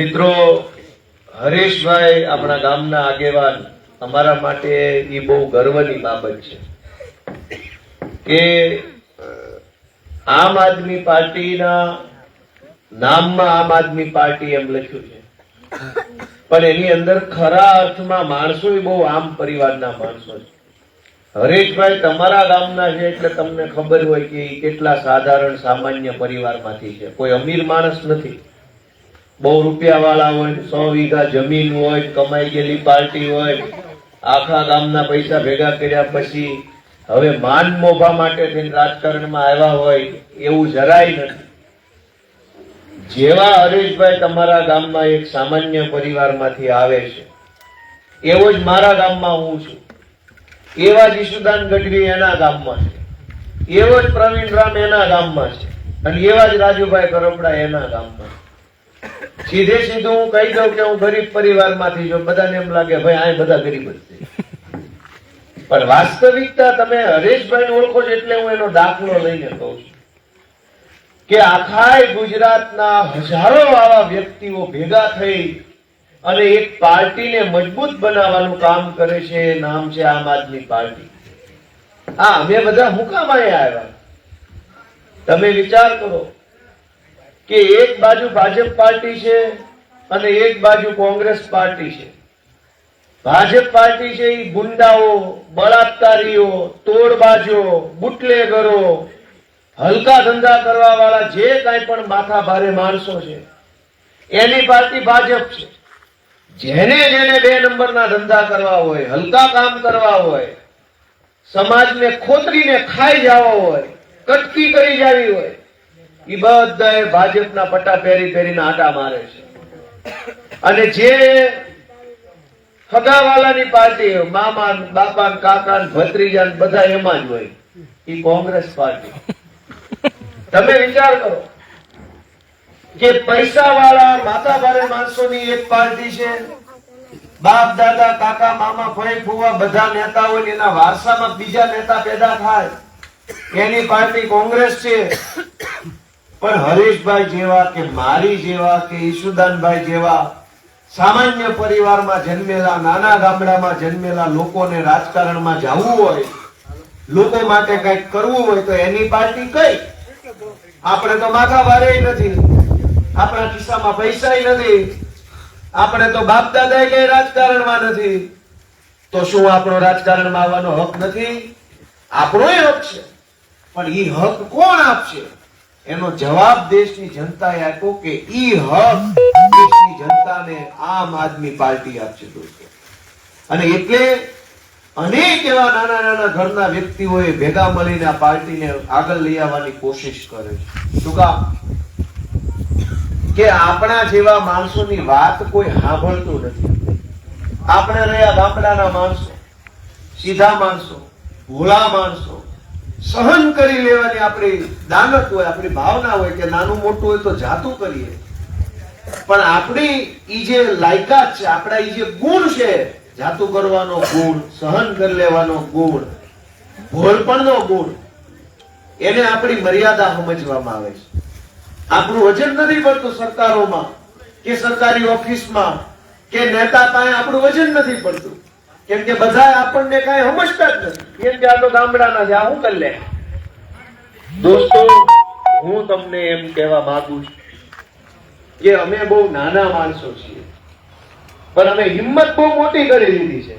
મિત્રો, હરેશભાઈ આપણા ગામના આગેવાન, અમારા માટે એ બહુ ગર્વની બાબત છે કે આમ આદમી પાર્ટીના નામમાં આમ આદમી પાર્ટી એમ લખ્યું છે, પણ એની અંદર ખરા અર્થમાં માણસો બહુ આમ પરિવારના માણસો છે. હરેશભાઈ તમારા ગામના છે એટલે તમને ખબર હોય કે એ કેટલા સાધારણ સામાન્ય પરિવારમાંથી છે. કોઈ અમીર માણસ નથી, બહુ રૂપિયા વાળા હોય, 100 વીઘા જમીન હોય, કમાઈ ગયેલી પાર્ટી હોય, આખા ગામના પૈસા ભેગા કર્યા પછી હવે માન મોભા માટે થઈને રાજકારણમાં આવ્યા હોય એવું જરાય નથી. જેવા હરેશભાઈ તમારા ગામમાં એક સામાન્ય પરિવારમાંથી આવે છે, એવો જ મારા ગામમાં હું છું. એવા જ ઈશુદાન ગઢવી એના ગામમાં છે, એવો જ પ્રવીણ રામ એના ગામમાં છે, અને એવા જ રાજુભાઈ કરપડા એના ગામમાં. સીધે સીધું હું કહી દઉં કે હું ગરીબ પરિવારમાંથી છું. બધાને એમ લાગે ભાઈ આ બધા ગરીબ જ છે, પણ વાસ્તવિકતા તમે હરેશભાઈ ઓળખો છો એટલે હું એનો દાખલો લઈને કહું છું કે આખા ગુજરાતના હજારો આવા વ્યક્તિઓ ભેગા થઈ અને એક પાર્ટીને મજબૂત બનાવવાનું કામ કરે છે. નામ છે આમ આદમી પાર્ટી. હા, અમે બધા હું કામ અહીંયા આવ્યા? તમે વિચાર કરો કે એક બાજુ ભાજપ પાર્ટી છે અને એક બાજુ કોંગ્રેસ પાર્ટી છે. ભાજપ પાર્ટી છે એ ગુંડાઓ, બળાત્કારીઓ, તોડબાજો, બુટલેગરો, હલકા ધંધા કરવા વાળા જે કાંઈ પણ માથા ભારે માણસો છે એની પાર્ટી ભાજપ છે. જેને જેને 2 નંબરના ધંધા કરવા હોય, હલકા કામ કરવા હોય, સમાજને ખોતરીને ખાઈ જવા હોય, કટકી કરી જાવી હોય, એ બધા ભાજપના પટ્ટા પહેરીને આટા મારે છે. અને જે હગાવાલાની પાર્ટી, મામા, બાપા, કાકા, ભત્રીજા બધા એમાં જ હોય, એ કોંગ્રેસ પાર્ટી. તમે વિચાર કરો કે પૈસા વાળા માથા ભારે માણસોની એક પાર્ટી છે, બાપ દાદા, કાકા, મામા, ફઈ ફુવા બધા નેતા હોય, એના વારસામાં બીજા નેતા પેદા થાય, એની પાર્ટી કોંગ્રેસ છે. પણ હરેશભાઈ જેવા કે મારી જેવા કે ઈશુદાનભાઈ જેવા સામાન્ય પરિવારમાં જન્મેલા, નાના ગામડામાં જન્મેલા લોકોને રાજકારણમાં જવું હોય, લોકો માટે કંઈક કરવું હોય તો એની પાર્ટી કઈ? આપણે તો માથા ભારે નથી, આપણા ખિસ્સામાં પૈસા નથી, આપણે તો બાપ દાદા કઈ રાજકારણમાં નથી, તો શું આપણો રાજકારણમાં આવવાનો હક નથી? આપણો હક છે, પણ ઈ હક કોણ આપશે? એનો જવાબ દેશની જનતાએ આપ્યો કે ઈ હક દેશની જનતાને આમ આદમી પાર્ટી આપશે દોસ્તો. અને એટલે અનેક એવા નાના નાના ઘરના વ્યક્તિઓએ ભેગા મળીને આ પાર્ટીને આગળ લઈ આવવાની કોશિશ કરે છે. શું કામ? કે આપણા જેવા માણસોની વાત કોઈ સાંભળતું નથી. આપણે રહ્યા ગામડાના માણસો, સીધા માણસો, ભોળા માણસો, સહન કરી લેવાની આપણી દાનત હોય, આપણી ભાવના હોય કે નાનું મોટું હોય તો જાતું કરીએ. પણ આપણી ઈ જે લાયકાત છે, આપણા ઈ જે ગુણ છે, જાતું કરવાનો ગુણ, સહન કરી લેવાનો ગુણ, ભોળપણનો ગુણ, એને આપણી મર્યાદા સમજવામાં આવે છે. આપણું વજન નથી પડતું સરકારોમાં કે સરકારી ઓફિસમાં કે નેતા પાસે, આપણું વજન નથી પડતું, કેમ કે બધા આપણને કઈ સમજતા જ નથી. કેમ કે આ તો ગામડાના છે, આ શું કરી લે? દોસ્તો, હું તમને એમ કહેવા માંગુ છું કે અમે બહુ નાના માણસો છીએ, પણ અમે હિંમત બહુ મોટી કરી લીધી છે.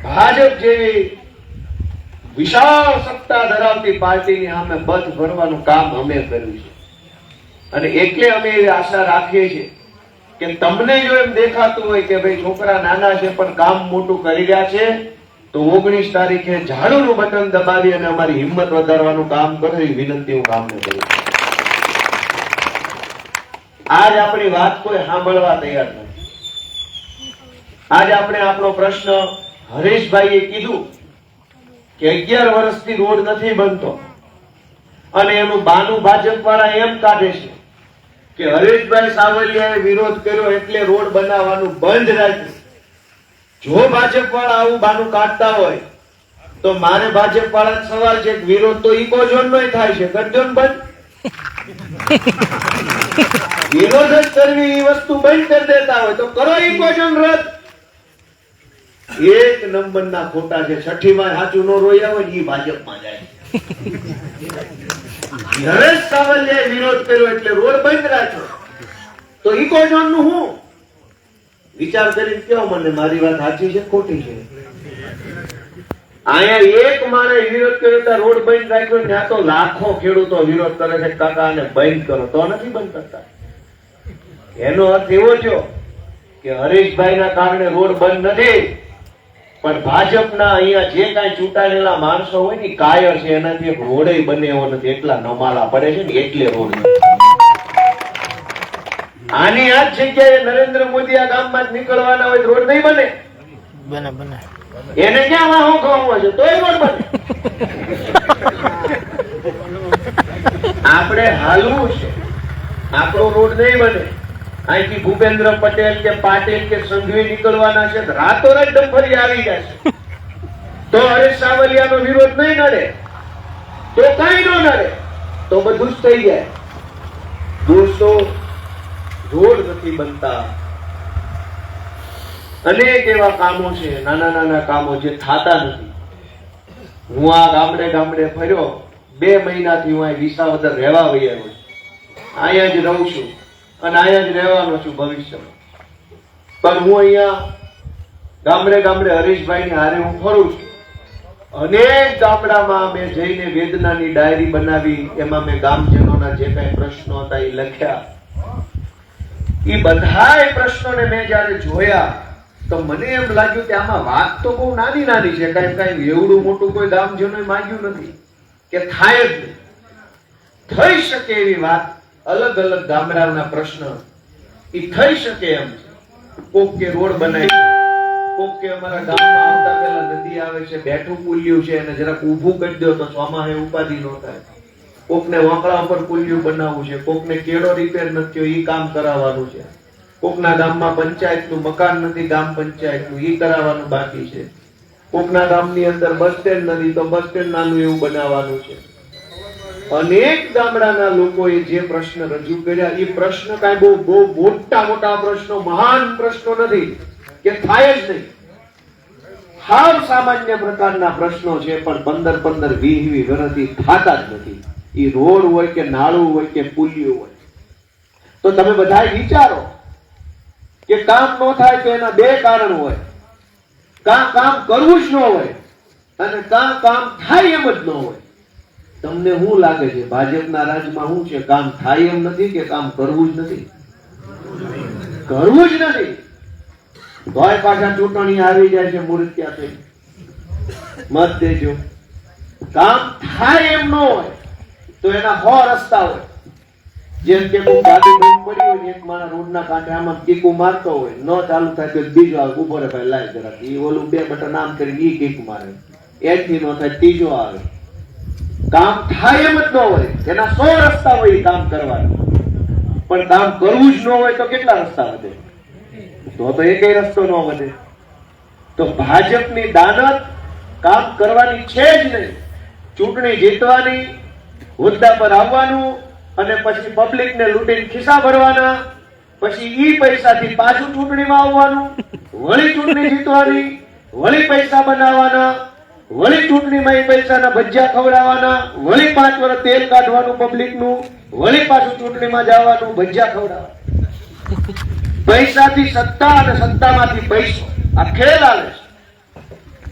ભાજપ જેવી વિશાળ સત્તા ધરાવતી પાર્ટીની સામે બધ ભરવાનું કામ અમે કર્યું છે. અને એટલે અમે એવી આશા રાખીએ છીએ કે તમને જો એમ દેખાતું હોય કે ભાઈ છોકરા નાના છે પણ કામ મોટું કરી રહ્યા છે, તો 19 તારીખે ઝાડુનું બટન દબાવી અને અમારી હિંમત વધારવાનું કામ કરો, એ વિનંતી હું કામને કરું. આજ આપણી વાત કોઈ સાંભળવા તૈયાર નથી. આજ આપણે આપણો પ્રશ્ન, હરેશભાઈએ કીધું કે 11 વર્ષથી રોડ નથી બનતો, અને એનું બાનું ભાજપ વાળા એમ કાઢે છે કે હરેશભાઈ સાવલિયાએ વિરોધ કર્યો એટલે રોડ બનાવવાનું બંધ રાખ્યું. જો ભાજપ વાળા આવું બાનું કાઢતા હોય તો મારે ભાજપ વાળા સવાલ છે, વિરોધ તો ઇકો ઝોન નો થાય છે, કરજો ને બંધ. વિરોધ જ કરવી એ વસ્તુ બંધ કરી દેતા હોય તો કરો ઇકોઝોન રદ. એક નંબરના ખોટા છે. છઠ્ઠીમાં સાચું નો રોયા હોય એ ભાજપમાં જાય. નરેશ સાવલિયાએ વિરોધ કર્યો એટલે રોડ બંધ રાખ્યો. તો ઇકોઝોન નું હું વિચાર કરીને કેવો મને મારી વાત સાચી છે ખોટી છે? અહીંયા એક માણે વિરોધ કર્યો તો રોડ બંધ રાખ્યો, ત્યાં તો લાખો ખેડૂતો વિરોધ કરે છે કાકા આને બંધ કરો, તો નથી બંધ કરતા. એનો અર્થ એવો થયો કે હરેશભાઈના કારણે રોડ બંધ નથી, પણ ભાજપના અહીંયા જે કાંઈ ચૂંટાયેલા માણસો હોય ને કાયર છે, એનાથી એક રોડે બને એવો નથી. એટલા નમાલા પડે છે ને એટલે રોડ. આની આ જ જગ્યાએ નરેન્દ્ર મોદી આ ગામમાં જ નીકળવાના હોય રોડ નહીં બને. બને એને ક્યાં વાહો ખવાવો છે તોય રોડ બને. આપણે હાલવું છે, આપણો રોડ નહીં બને. અહીંથી ભૂપેન્દ્ર પટેલ કે પાટીલ કે સંઘવી નીકળવાના છે, રાતોરાત ડંફરી આવી જશે. તો હરેશ સાવલિયાનો વિરોધ નહીં નડે, તો કઈ ન નડે, તો બધું જ થઈ જાય. દોસ્તો, રોડ નથી બનતા. અનેક એવા કામો છે, નાના નાના કામો જે થતા નથી. હું આ ગામડે ગામડે ફર્યો, 2 મહિનાથી હું અહીં વિસાવદર રહેવા વયો છું. અહીંયા જ રહું છું અને અહીંયા જ રહેવાનો છું ભવિષ્યમાં. પણ હું અહીંયા ગામડે ગામડે હરીશભાઈની હારે હું ફરું છું. અનેક ગામડામાં મેં જઈને વેદનાની ડાયરી બનાવી, એમાં મેં ગામજનોના જે કઈ પ્રશ્નો હતા એ લખ્યા. એ બધાય પ્રશ્નોને મેં જયારે જોયા તો મને એમ લાગ્યું કે આમાં વાત તો બહુ નાની નાની છે. કઈ એવડું મોટું કોઈ ગામજનોએ માંગ્યું નથી કે થાય જ નહીં. થઈ શકે એવી વાત, અલગ અલગ ગામડાના પ્રશ્ન એ થઈ શકે એમ છે. કોક કે રોડ બનાવી, કોક કે અમારા ગામમાં આવતા પહેલા નદી આવે છે, બેઠું પુલ્યું છે એને જરાક ઊભું કરી દો તો ચોમાહે ઉપાધિ ન થાય. કોકને વાંકડા ઉપર પુલ્યું બનાવવું છે, કોકને કેળો રિપેર નથી થયો એ કામ કરાવવાનું છે, કોકના ગામમાં પંચાયતનું મકાન નથી, ગામ પંચાયતનું એ કરાવવાનું બાકી છે, કોકના ગામની અંદર બસ સ્ટેન્ડ નથી તો બસ સ્ટેન્ડ નાનું એવું બનાવવાનું છે. અનેક ગામડાના લોકોએ જે પ્રશ્ન રજૂ કર્યા એ પ્રશ્ન કાંઈ બહુ મોટા મોટા પ્રશ્નો, મહાન પ્રશ્નો નથી કે થાય જ નહીં. હાવ સામાન્ય પ્રકારના પ્રશ્નો છે, પણ 15-15, 20-20 વર્ષથી થતા જ નથી. એ રોડ હોય કે નાળું હોય કે પુલિયું હોય. તો તમે બધા વિચારો કે કામ ન થાય તો એના 2 કારણ હોય. કામ કરવું જ ન હોય અને કામ થાય એમ જ ન હોય. તમને શું લાગે છે ભાજપના રાજમાં શું છે? કામ થાય એમ નથી કે કામ કરવું જ નથી? કરવું જ નથી. તોય પાછા ચૂંટણી આવી જાય છે મૂર્ત્યા થઈ મત દેજો. કામ થાય એમ ન હોય તો એના 100 રસ્તા હોય. જેમ કે કોઈ ગાડી બંધ પડી હોય, એક માણસ રોડના કાંઠે આમાં કીકુ મારતો હોય, ન ચાલુ થાય તો બીજો આવે, ઉભો રે ભાઈ લાય જરા, એ ઓલું 2 બટન આમ કરીને ઈ કીક મારે, એથી ન થાય ત્રીજો આવે. કામ થાય એમ જ ન હોય, એના 100 રસ્તા હોય કામ કરવાના. પણ કામ કરવું જ ન હોય તો કેટલા રસ્તા વધે? તો એકેય રસ્તો ન વધે. તો ભાજપની દાનત કામ કરવાની છે જ નહીં. ચૂંટણી જીતવાની, હોદ્દા પર આવવાનું અને પછી પબ્લિકને લૂંટીને ખિસ્સા ભરવાના, પછી ઈ પૈસાથી પાછું ચૂંટણીમાં આવવાનું, વળી ચૂંટણી જીતવાની, વળી પૈસા બનાવવાના, વળી ચૂંટણીમાં એ પૈસાના ભજીયા ખવડાવવાના, વળી 5 વર્ષ તેલ કાઢવાનું પબ્લિકનું, વળી પાછું ચૂંટણીમાં જવાનું, ભજીયા ખવડાવવાના. પૈસાથી સત્તા અને સત્તામાંથી પૈસો, આ ખેલ આવે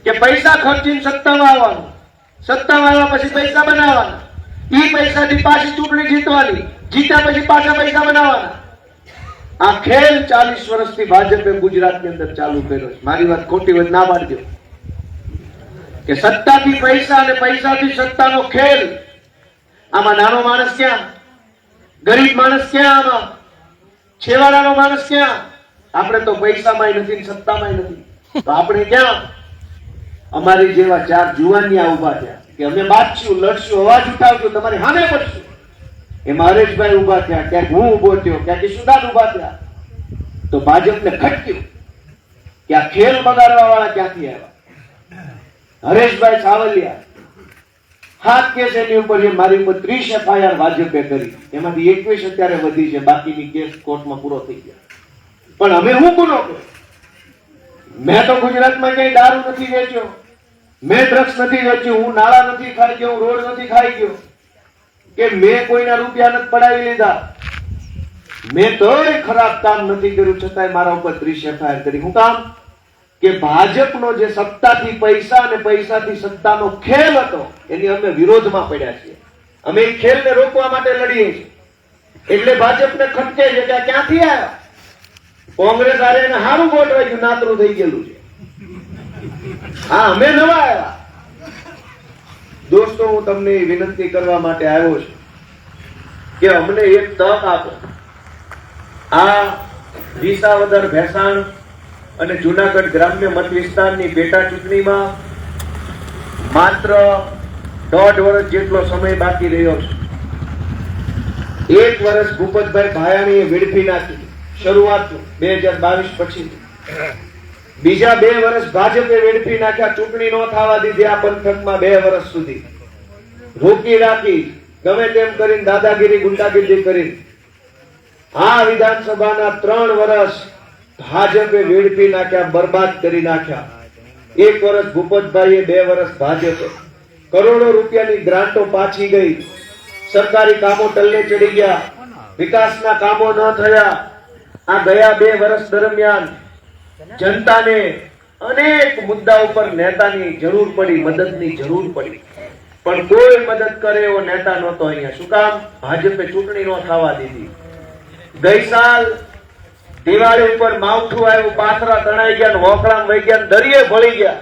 છે કે પૈસા ખર્ચીને સત્તામાં આવવાનું, સત્તામાં આવ્યા પછી પૈસા બનાવવાના, ઈ પૈસાથી પાછી ચૂંટણી જીતવાની, જીત્યા પછી પાછા પૈસા બનાવવાના. આ ખેલ 40 વર્ષથી ભાજપે ગુજરાતની અંદર ચાલુ કર્યો છે. મારી વાત ખોટી હોય ના પાડજો કે સત્તાથી પૈસા અને પૈસાથી સત્તાનો ખેલ. આમાં નાનો માણસ ક્યાં? ગરીબ માણસ ક્યાં? આમાં છેવાડાનો માણસ ક્યાં? આપણે તો પૈસામાં નથી, સત્તામાં નથી, તો આપણે ક્યાં? અમારી જેવા 4 જુવાનિયા ઉભા થયા કે અમે બાજશું, લડશું, અવાજ ઉઠાવશું, તમારી સામે પડશું. એમાં હરેશભાઈ ઉભા થયા, ક્યાંક હું ઉભો થયો, ક્યાંક ઈશુદાન ઉભા થયા. તો ભાજપને ખટક્યું કે આ ખેલ બગાડવા વાળા ક્યાંથી આવ્યા? હરેશભાઈ સાવલિયા હાથ કેસ એની ઉપર છે, મારી ઉપર 30 FIR ભાજપે કરી, એમાંથી 21 અત્યારે વધી છે, બાકીની કેસ કોર્ટમાં પૂરો થઈ ગયા. પણ અમે હું ગુનો કર્યો? મેં તો ગુજરાતમાં ક્યાંય દારૂ નથી વેચ્યો, મેં ડ્રગ્સ નથી વેચ્યું, હું નાળા નથી ખાઈ ગયો, હું રોડ નથી ખાઈ ગયો, કે મેં કોઈના રૂપિયા નથી પડાવી લીધા, મેં તોય ખરાબ કામ નથી કર્યું, છતાંય મારા ઉપર 30 FIR કરી. હું કામ? કે ભાજપનો જે સત્તાથી પૈસા અને પૈસાથી સત્તાનો ખેલ હતો એની અમે વિરોધમાં પડ્યા છીએ. અમે એ ખેલને રોકવા માટે લડીએ છીએ. એટલે ભાજપને ખટકે છે કે આ ક્યાંથી આવ્યા? કોંગ્રેસ આરે એને સારું વોટ વાગ્યું, નાતરું થઈ ગયેલું છે. હા, અમે નવા આવ્યા. દોસ્તો, હું તમને વિનંતી કરવા માટે આવ્યો છું કે અમને એક તક આપો. આ વિસાવદર, ભેસાણ અને જુનાગઢ ગ્રામ્ય મત વિસ્તારની પેટા ચૂંટણીમાં માત્ર 1.5 વર્ષ જેટલો સમય બાકી રહ્યો છે. 1 વર્ષ ભૂપતભાઈ ભાયાણીએ વેડફી નાખી શરૂઆત 2022 પછી. બીજા 2 વર્ષ ભાજપે વેડફી નાખ્યા, ચૂંટણી ન થવા દીધી આ પંથકમાં 2 વર્ષ સુધી રોકી રાખી, ગમે તેમ કરીને દાદાગીરી, ગુંડાગીરી કરી. આ વિધાનસભાના 3 વર્ષ ભાજપે વેડફી નાખ્યા, બરબાદ કરી નાખ્યા. 1 વર્ષ ભૂપતભાઈએ, 2 વર્ષ ભાજપે. કરોડો રૂપિયાની ગ્રાન્ટો પાછી ગઈ, સરકારી કામો ટલ્લે ચડી ગયા, વિકાસના કામો ન થયા. આ ગયા 2 વર્ષ દરમિયાન જનતાને અનેક મુદ્દા ઉપર નેતાની જરૂર પડી, મદદની જરૂર પડી, પણ કોઈ મદદ કરે એવો નેતા નહોતો અહીંયા. શું કામ? ભાજપે ચૂંટણી ન થવા દીધી. ગઈ સાલ દિવાળી ઉપર માવઠું આવ્યું, પાથરા તણાઈ ગયા, વોકળામ વહી ગયા, દરિયે ભળી ગયા.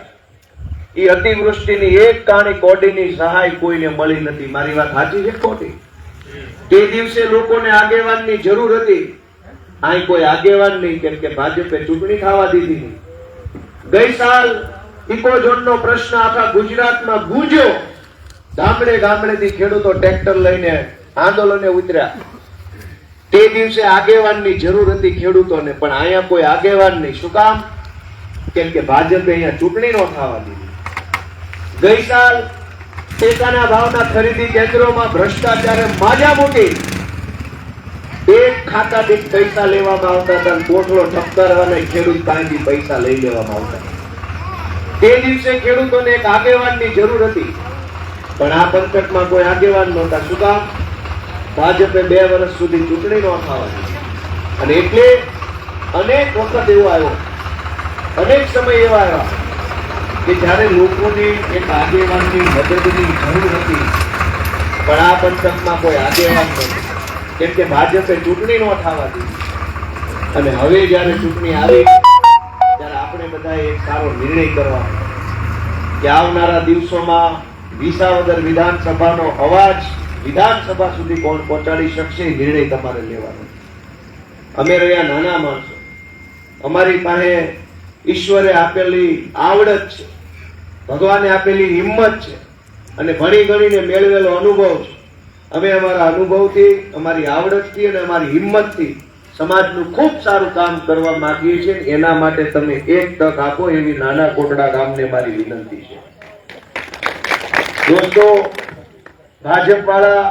એ અતિવૃષ્ટિની એક કાણી કોડીની સહાય કોઈને મળી નથી. મારી વાત સાચી છે ખોટી? તે દિવસે લોકોને આગેવાનની જરૂર હતી, અહીં કોઈ આગેવાન નહીં, કેમ કે ભાજપે ચૂંટણી થવા દીધી નહીં. ગઈ સાલ ઇકોઝોનનો પ્રશ્ન આખા ગુજરાતમાં ગુંજ્યો. ગામડે ગામડેથી ખેડૂતો ટ્રેક્ટર લઈને આંદોલને ઉતર્યા. તે દિવસે આગેવાનની જરૂર હતી ખેડૂતોને, પણ અહીંયા કોઈ આગેવાન નહીં. શું કામ? કેમ કે ભાજપે અહીંયા ચૂંટણી ન થવા દીધી. ગઈ સાલ ટેકાના ભાવના ખરીદી કેન્દ્રોમાં ભ્રષ્ટાચારે માજા મૂકી. એક ખાતા દીઠ પૈસા લેવામાં આવતા હતા, કોઠલો ઠપકારવાને ખેડૂત પાસેથી પૈસા લઈ લેવામાં આવતા. તે દિવસે ખેડૂતોને એક આગેવાનની જરૂર હતી, પણ આ પંથકમાં કોઈ આગેવાન નહોતા. શું કામ? ભાજપે 2 વર્ષ સુધી ચૂંટણી ન થવા દીધી. અને એટલે અનેક વખત એવો આવ્યો, અનેક સમય એવા આવ્યા કે જ્યારે લોકોની એક આગેવાનની મદદની જરૂર હતી, પણ આ પંથકમાં કોઈ આગેવાન નહોતું, કેમ કે ભાજપે ચૂંટણી ન થવા દીધી. અને હવે જ્યારે ચૂંટણી આવી, ત્યારે આપણે બધા એક સારો નિર્ણય કરવાનો કે આવનારા દિવસોમાં વિસાવદર વિધાનસભાનો અવાજ વિધાનસભા સુધી કોણ પહોંચાડી શકશે, એ નિર્ણય તમારે લેવાનો. અમે રહ્યા નાના માણસો, અમારી પાસે ઈશ્વરે આપેલી આવડત છે, ભગવાને આપેલી હિંમત છે, અને ભણી ગણીને મેળવેલો અનુભવ છે. અમે અમારા અનુભવથી, અમારી આવડતથી અને અમારી હિંમતથી સમાજનું ખૂબ સારું કામ કરવા માંગીએ છીએ. એના માટે તમે એક તક આપો, એવી નાના કોટડા ગામને મારી વિનંતી છે. દોસ્તો, ભાજપ વાળા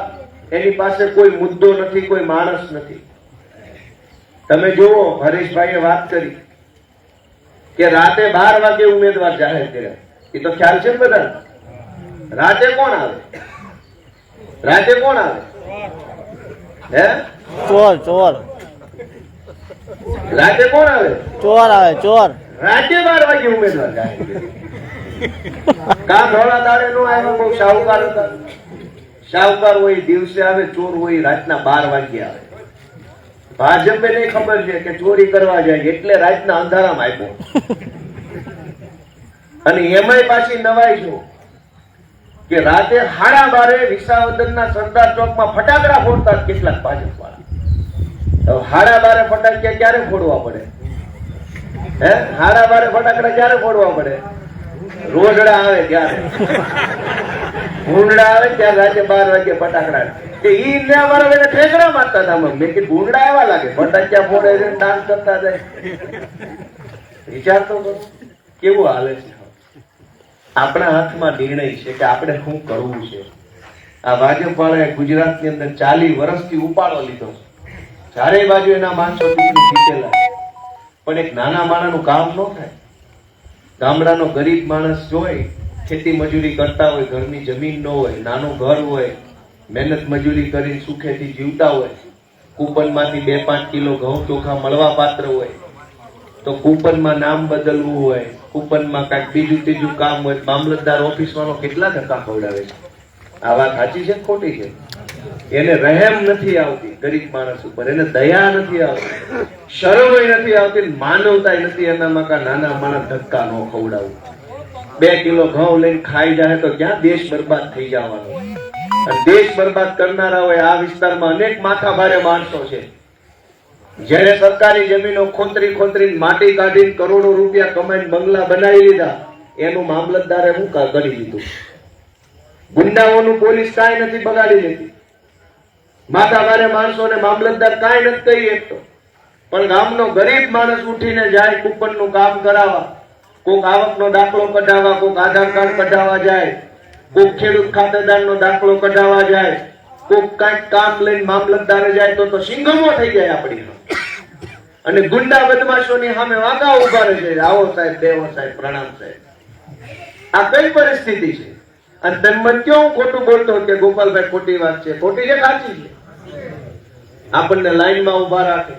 એની પાસે કોઈ મુદ્દો નથી, કોઈ માણસ નથી. તમે જુઓ, હરીશભાઈએ વાત કરી કે રાતે 12 વાગે ઉમેદવાર જાહેર કર્યા. એ તો ખ્યાલ છે ને બધા? રાતે કોણ આવે? રાતે કોણ આવે? હે? ચોર. રાતે કોણ આવે? ચોર આવે, ચોર. રાતે 12 વાગે ઉમેદવાર જાહેર કર્યા. કાં ધોળા દાડે નો આવ્યા, બહુ શાહુકાર હતા. શાહુકાર હોય દિવસે આવે, ચોર હોય રાતના 12 વાગે આવે. ભાજપે નહીં ખબર છે કે ચોરી કરવા જાય એટલે રાતના અંધારામાં આપ્યો. અને એમાંય પાછી નવાઈ છો કે રાતે 12:30 વિસાવદરના સરદાર ચોકમાં ફટાકડા ફોડતા કેટલાક ભાજપ વાળા. 12:30 ફટાકડા ક્યારે ફોડવા પડે? હે? 12:30 ફટાકડા ક્યારે ફોડવા પડે? રોજડા આવે ત્યારે, ભૂંડડા આવે ત્યારે રાતે 12 વાગે ફટાકડા. કે ઈ ને અમારા બેને ઠેકડા મારતા હતા. મેં કીધું ભૂંડડા એવા લાગે, ફટાકડા ફોડે છે, ડાન્સ કરતા જાય. વિચાર તો કરો કેવું હાલે છે. આપણા હાથમાં નિર્ણય છે કે આપણે શું કરવું છે. આ ભાજપ વાળાએ ગુજરાતની અંદર 40 વર્ષથી ઉપાડો લીધો. ચારે બાજુ એના માણસો ચૂંટણી જીતેલા, પણ એક નાના માણસનું કામ ન થાય. ગામડાનો ગરીબ માણસ જોઈ ખેતી મજૂરી કરતા હોય, ઘરની જમીન ન હોય, નાનું ઘર હોય, મહેનત મજૂરી કરીને સુખેથી જીવતા હોય, કૂપનમાંથી 2-5 કિલો ઘઉં ચોખા મળવા પાત્ર હોય, તો કૂપનમાં નામ બદલવું હોય, કૂપનમાં કાંઈક બીજું ત્રીજું કામ હોય, મામલતદાર ઓફિસ વાળો કેટલા ધક્કા ખવડાવે છે. આ વાત સાચી છે ખોટી છે? એને રહેમ નથી આવતી ગરીબ માણસ ઉપર, એને દયા નથી આવતી, શરમ નથી આવતી, માનવતા નથી એનામાં. કા નાના માણસ ધક્કા ન ખવડાવું. 2 કિલો ઘઉં લઈને ખાઈ જાય તો ક્યાં દેશ બરબાદ થઈ જવાનો. અને દેશ બરબાદ કરનારા હોય આ વિસ્તારમાં અનેક માથા ભારે માણસો છે. જેને સરકારી જમીનો ખોતરી માટી કાઢીને કરોડો રૂપિયા કમાઈને બંગલા બનાવી લીધા, એનું મામલતદારે શું કરી લીધું? ગુંડાઓનું પોલીસ કાંઈ નથી બગાડી લેતી. માથા ભારે માણસોને મામલતદાર કાંઈ નથી કહી શકતો. પણ ગામનો ગરીબ માણસ ઉઠીને જાય કૂપનનું કામ કરાવવા, કોક આવકનો દાખલો કઢાવવા, કોક આધાર કાર્ડ કઢાવવા જાય, કોક ખેડૂત ખાતેદારનો દાખલો કઢાવવા જાય, કોક કાંઈક કામ લઈને મામલતદારે જાય તો સિંગમો થઈ જાય આપણી. અને ગુંડા બદમાશોની સામે વાંકા ઉભા રહે છે, આવો સાહેબ, દેવો સાહેબ, પ્રણામ સાહેબ. આ કઈ પરિસ્થિતિ છે? અને તમે ક્યાં ખોટું બોલતો કે ગોપાલભાઈ ખોટી વાત છે? ખોટી છે, સાચી છે. આપણને લાઈનમાં ઉભા રાખે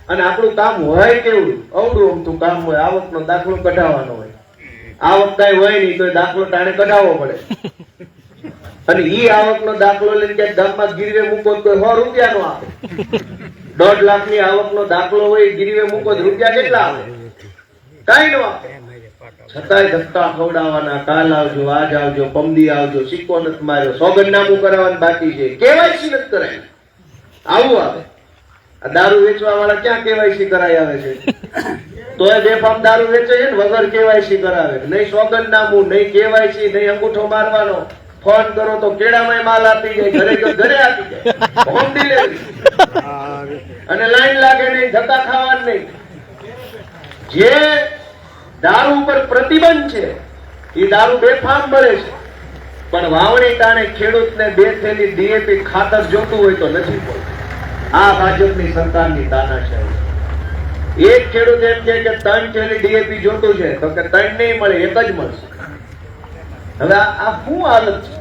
અને આપણું કામ હોય કેવું? અવડું અમતું કામ હોય, આવકનો દાખલો કઢાવવાનો હોય. આવક કાંઈ હોય નહીં તો દાખલો ટાણે કઢાવવો પડે. અને ઈ આવકનો દાખલો લઈને ક્યાંક ગામમાં ગીરવે મૂકો તો 100 રૂપિયાનો આવે. 1.5 લાખની આવકનો દાખલો હોય, ગીરવે મૂકો તો રૂપિયા કેટલા આવે? કાંઈ નો આવે. છતાંય ધક્કા ખવડાવવાના, કાલ આવજો, આજ આવજો, પમદી આવજો, સિક્કો નથી માર્યો, સોગંદનામું કરાવવાનું બાકી છે, કેવાયસી નથી કરાય. આવું આવે. આ દારૂ વેચવા વાળા ક્યાં કેવાયસી કરાય આવે છે? તોય બેફામ દારૂ વેચે છે ને વગર કેવાયસી કરાવે. નહીં સોગંદનામું, નહીં કેવાયસી, નહીં અંગૂઠો મારવાનો. ફોન કરો તો કેળામાં માલ આપી જાય, ઘરે આપી જાય, હોમ ડિલિવરી. અને લાઈન લાગે નહીં, ધક્કા ખાવાનું નહીં. જે દારૂ ઉપર પ્રતિબંધ છે એ દારૂ બેફામ મળે છે, પણ વાવણી ટાણે ખેડૂતને 2 થેલી ડીએપી ખાતર જોતું હોય તો નથી મળતું. આ ભાજપની સરકારની તાનાશાહી. એક ખેડૂત એમ કે 3 થેલી ડીએપી જોતું છે તો કે 3 નહીં મળે, 1 જ મળશે. હવે આ શું હાલત છે?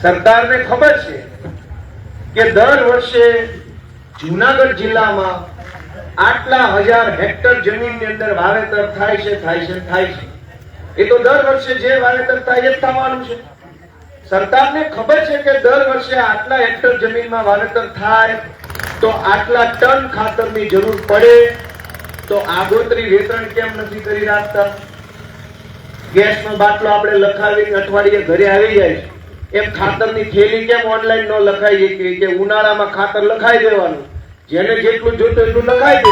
સરકારને ખબર છે કે દર વર્ષે જુનાગઢ જિલ્લામાં આટલા 1000 હેક્ટર જમીનની અંદર વાવેતર થાય છે. એ તો દર વર્ષે જે વાવેતર થાય એ થવાનું છે. સરકારને ખબર છે કે દર વર્ષે આટલા હેક્ટર જમીનમાં વાવેતર થાય તો આટલા ટન ખાતરની જરૂર પડે, તો આગોતરી વેતરણ કેમ નથી કરી રાખતા? ગેસનો બાટલો આપણે લખાવીને અઠવાડિયે ઘરે આવી જાય છે, એમ ખાતરની થેલી કેમ ઓનલાઈન ન લખાઈ કે ઉનાળામાં ખાતર લખાઈ દેવાનું, જેને જેટલું જોતું એટલું લખાઈ દે,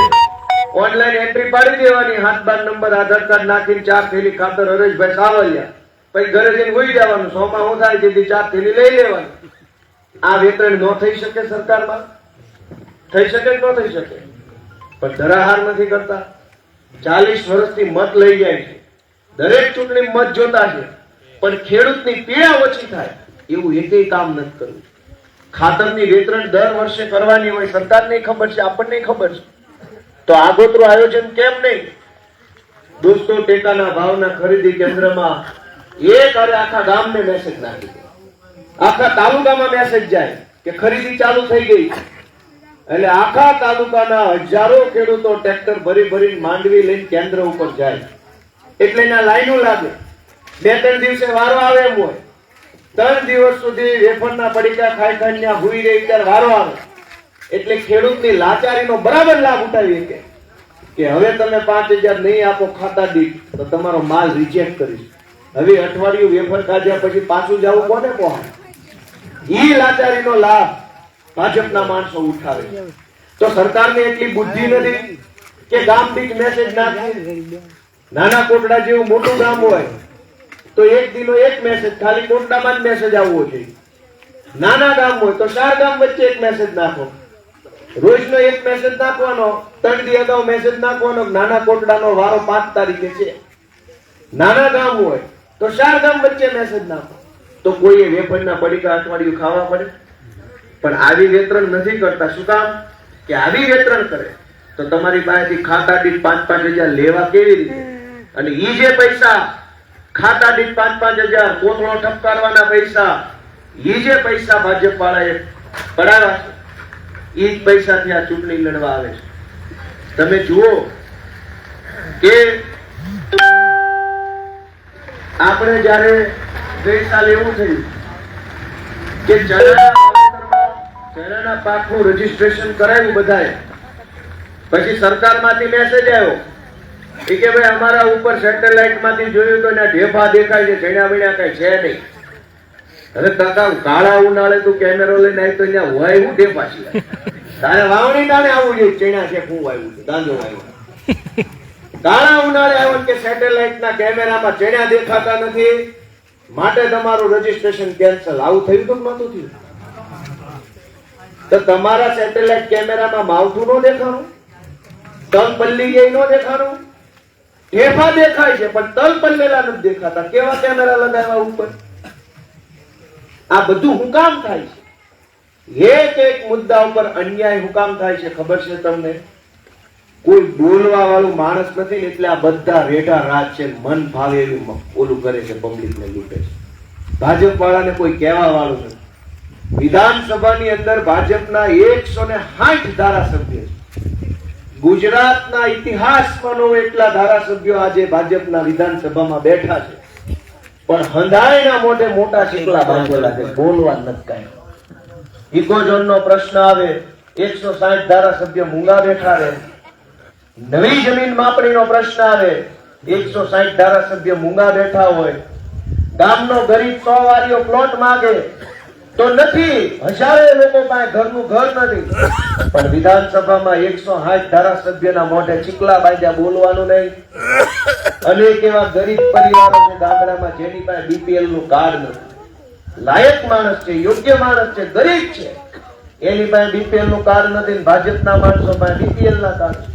ઓનલાઈન એન્ટ્રી પાડી દેવાની, 7-12 નંબર આધાર કાર્ડ નાખીને 4 થેલી ખાતર હરેશભાઈ સાવલિયા, પછી ઘરે જઈને હોઈ જવાનું. 100 માં હું થાય તેથી 4 થેલી લઈ લેવાની. આ વેતરણ ન થઈ શકે સરકારમાં? થઈ શકે કે ન થઈ શકે? પણ ધરાહાર નથી કરતા. 40 વર્ષથી મત લઈ જાય છે, દરેક ચૂંટણી મત જોતા છે, પણ ખેડૂતની પીડા ઓછી થાય એવું એકેય કામ નથી કરવું. ખાતરની વેતરણ દર વર્ષે કરવાની હોય, સરકારને ખબર છે, આપણને ખબર છે, તો આગોતરું આયોજન કેમ નહીં? દોસ્તો, ટેકાના ભાવના ખરીદી કેન્દ્રમાં આખા ગામને મેસેજ નાખી દે, આખા તાલુકામાં મેસેજ જાય કે ખરીદી ચાલુ થઈ ગઈ. એટલે આખા તાલુકાના હજારો ખેડૂતો ટ્રેક્ટર ભરી માંડવી લઈને કેન્દ્ર ઉપર જાય. એટલે એના લાઈનો લાગે. 2-3 દિવસે વારો આવે એમ હોય, 3 દિવસ સુધી વેફરના પડીકા ખાઈ હુઈ રહી ત્યારે વારો આવે. એટલે ખેડૂતની લાચારીનો બરાબર લાભ ઉઠાવી શકે કે હવે તમે 5000 નહીં આપો ખાતા દીઠ તો તમારો માલ રિજેક્ટ કરીશ. હવે અઠવાડિયું વેફર ખાધ્યા પછી પાછું જવું કોને પહોંચે? ઈ લાચારીનો લાભ ભાજપના માણસો ઉઠાવે. તો સરકારને એટલી બુદ્ધિ નથી કે ગામ દીઠ મેસેજ નાખે. નાના કોટડા જેવું મોટું ગામ હોય તો એક દિનો એક મેસેજ, ખાલી કોટડામાં જ મેસેજ આવવો જોઈએ. નાના ગામ હોય તો 4 ગામ વચ્ચે એક મેસેજ નાખો. રોજનો એક મેસેજ નાખવાનો, 3 દી અગાઉ મેસેજ નાખવાનો. નાના કોટડાનો વારો 5 તારીખે છે. નાના ગામ હોય તો 4 ગામ વચ્ચે મેસેજ નાખો. તો કોઈએ વેફરના પડીકા અઠવાડિયું ખાવા પડે? પણ આવી વેતરણ નથી કરતા. શું કામ? કે આવી વેતરણ કરે તો તમારી પાસેથી ખાતા દીઠ 5-5 હજાર લેવા કેવી રીતે? અને ઈ જે પૈસા ખાતા દીઠ 5-5 હજાર કોથળો ઠપકારવાના પૈસા, ઈ જે પૈસા ભાજપ વાળાએ પડાવ્યા છે, ઈ જ પૈસાથી આ ચૂંટણી લડવા આવે છે. તમે જુઓ કે આપણે જયારે ગઈ સાલ એવું થયું કે ચણાના પાકનું રજીસ્ટ્રેશન કરાવ્યું બધાએ. પછી સરકારમાંથી મેસેજ આવ્યો કે ભાઈ અમારા ઉપર સેટેલાઇટ માંથી જોયું તો એના ઢેફા દેખાય છે, ચણા બીણા કઈ છે નહીં. હવે કાકા કાળા ઉનાળે તું કેમેરો લઈને આવી તો અહીંયા હોય હું ઢેફા છે? તારે વાવણી નાળે આવવું જોઈએ, ચણા છે હું વાવ્યું છે, દાંડો વાવ્યો. કાળા ઉનાળે આવ્યો કે સેટેલાઇટ ના કેમેરામાં ચણા દેખાતા નથી, માટે તમારું રજીસ્ટ્રેશન કેન્સલ. આવું થયું તો નતું થયું? તો તમારા સેટેલાઇટ કેમેરામાં માવઠું નો દેખાણું, તલ પલ્લી ગઈ નો દેખાણું, ઢેફા દેખાય છે પણ તલ પલ્લેલા નથી દેખાતા. કેવા કેમેરા લગાવ્યા ઉપર? આ બધું હું કામ થાય છે? એક મુદ્દા ઉપર અન્યાય હું કામ થાય છે ખબર છે તમને? કોઈ બોલવા વાળું માણસ નથી, એટલે આ બધા રેઢા રાજ છે, મન ભાવે એવું ઓલું કરે છે, પબ્લિક ને લૂંટે છે. ભાજપ વાળાને કોઈ કહેવા વાળું નથી. વિધાનસભાની અંદર ભાજપના 160 ધારાસભ્ય છે. ગુજરાતના ઇતિહાસમાં એટલા ધારાસભ્યો આજે ભાજપના વિધાનસભામાં બેઠા છે, પણ હંધાયના મોઢે મોટા શીકલા બાંધેલા છે, બોલવા નથી કાંઈ. ઇકોઝોન નો પ્રશ્ન આવે, 160 ધારાસભ્ય મૂંગા બેઠા રહે. નવી જમીન માપણીનો પ્રશ્ન આવે, 160 ધારાસભ્ય મૂંગા બેઠા હોય. ગામનો ગરીબ 100 વારીઓ પ્લોટ માંગે તો નથી, હજારો લોકો પાસે ઘરનું ઘર નથી, પણ વિધાનસભામાં 160 ધારાસભ્યના મોઢે ચીકલા બાંધ્યા, બોલવાનું નહીં. અનેક એવા ગરીબ પરિવારો છે ગામડામાં જેની પાસે બીપીએલ નું કાર્ડ નથી. લાયક માણસ છે, યોગ્ય માણસ છે, ગરીબ છે, એની પાસે બીપીએલ નું કાર્ડ નથી, ભાજપના માણસો પાસે બીપીએલ ના કાર્ડ છે.